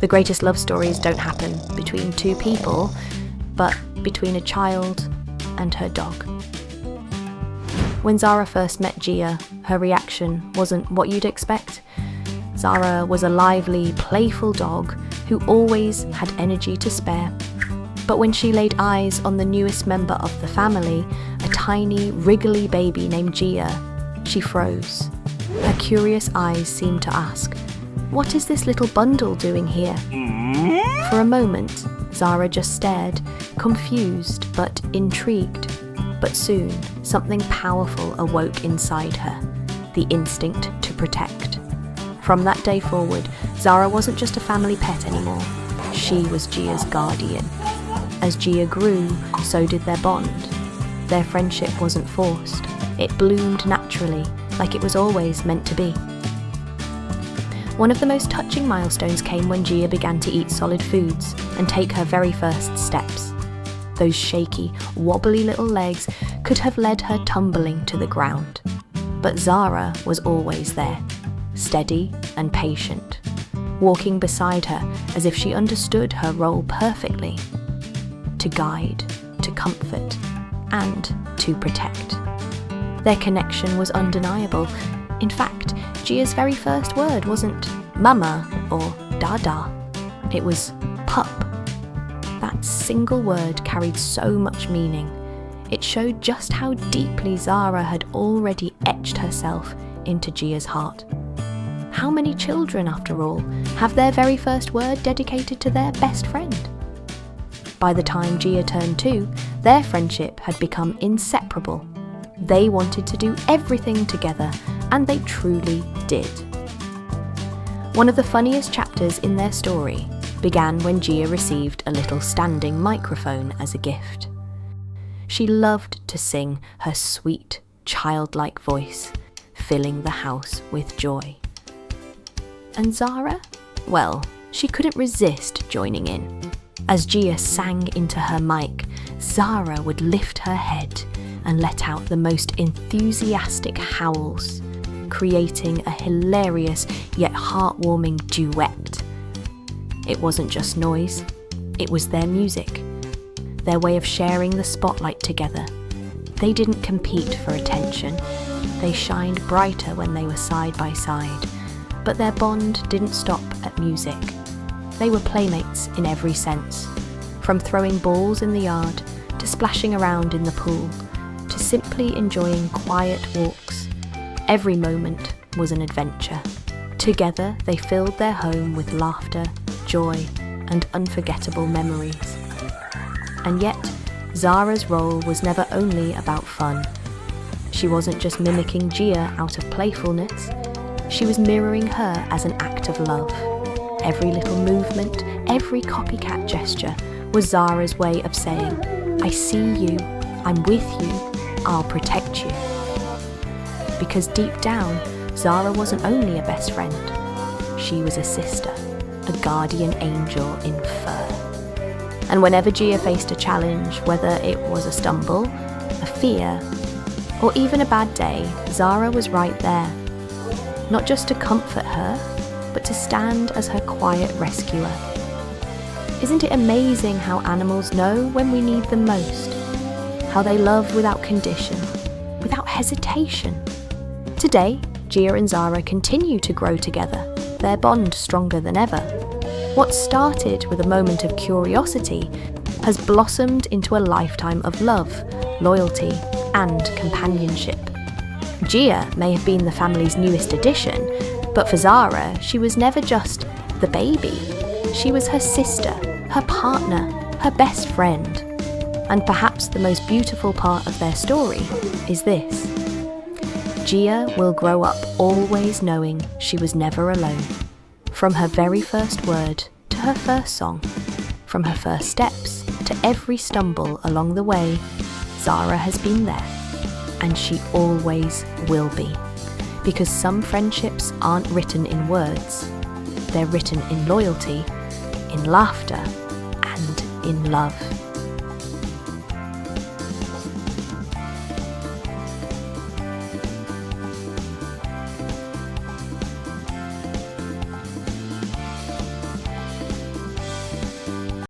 The greatest love stories don't happen between two people, but between a child and her dog. When Zara first met Gia, her reaction wasn't what you'd expect. Zara was a lively, playful dog who always had energy to spare. But when she laid eyes on the newest member of the family, a tiny, wriggly baby named Gia, she froze. Her curious eyes seemed to ask, "What is this little bundle doing here?" For a moment, Zara just stared, confused but intrigued. But soon, something powerful awoke inside her, the instinct to protect. From that day forward, Zara wasn't just a family pet anymore. She was Gia's guardian. As Gia grew, so did their bond. Their friendship wasn't forced. It bloomed naturally, like it was always meant to be. One of the most touching milestones came when Gia began to eat solid foods and take her very first steps. Those shaky, wobbly little legs could have led her tumbling to the ground. But Zara was always there, steady and patient, walking beside her as if she understood her role perfectly: to guide, to comfort, and to protect. Their connection was undeniable. In fact, Gia's very first word wasn't mama or dada, it was pup. That single word carried so much meaning. It showed just how deeply Zara had already etched herself into Gia's heart. How many children, after all, have their very first word dedicated to their best friend? By the time Gia turned 2, their friendship had become inseparable. They wanted to do everything together, and they truly did. One of the funniest chapters in their story began when Gia received a little standing microphone as a gift. She loved to sing her sweet, childlike voice, filling the house with joy. And Zara? Well, she couldn't resist joining in. As Gia sang into her mic, Zara would lift her head and let out the most enthusiastic howls, creating a hilarious yet heartwarming duet. It wasn't just noise, it was their music, their way of sharing the spotlight together. They didn't compete for attention. They shined brighter when they were side by side, but their bond didn't stop at music. They were playmates in every sense, from throwing balls in the yard to splashing around in the pool, to simply enjoying quiet walks. Every moment was an adventure. Together, they filled their home with laughter, joy, and unforgettable memories. And yet, Zara's role was never only about fun. She wasn't just mimicking Gia out of playfulness, she was mirroring her as an act of love. Every little movement, every copycat gesture was Zara's way of saying, "I see you, I'm with you, I'll protect you." Because deep down, Zara wasn't only a best friend, she was a sister, a guardian angel in fur. And whenever Gia faced a challenge, whether it was a stumble, a fear, or even a bad day, Zara was right there. Not just to comfort her, but to stand as her quiet rescuer. Isn't it amazing how animals know when we need them most? How they love without condition, without hesitation. Today, Gia and Zara continue to grow together, their bond stronger than ever. What started with a moment of curiosity has blossomed into a lifetime of love, loyalty, and companionship. Gia may have been the family's newest addition, but for Zara, she was never just the baby. She was her sister, her partner, her best friend. And perhaps the most beautiful part of their story is this: Gia will grow up always knowing she was never alone. From her very first word to her first song, from her first steps to every stumble along the way, Zara has been there, and she always will be. Because some friendships aren't written in words, they're written in loyalty, in laughter, and in love.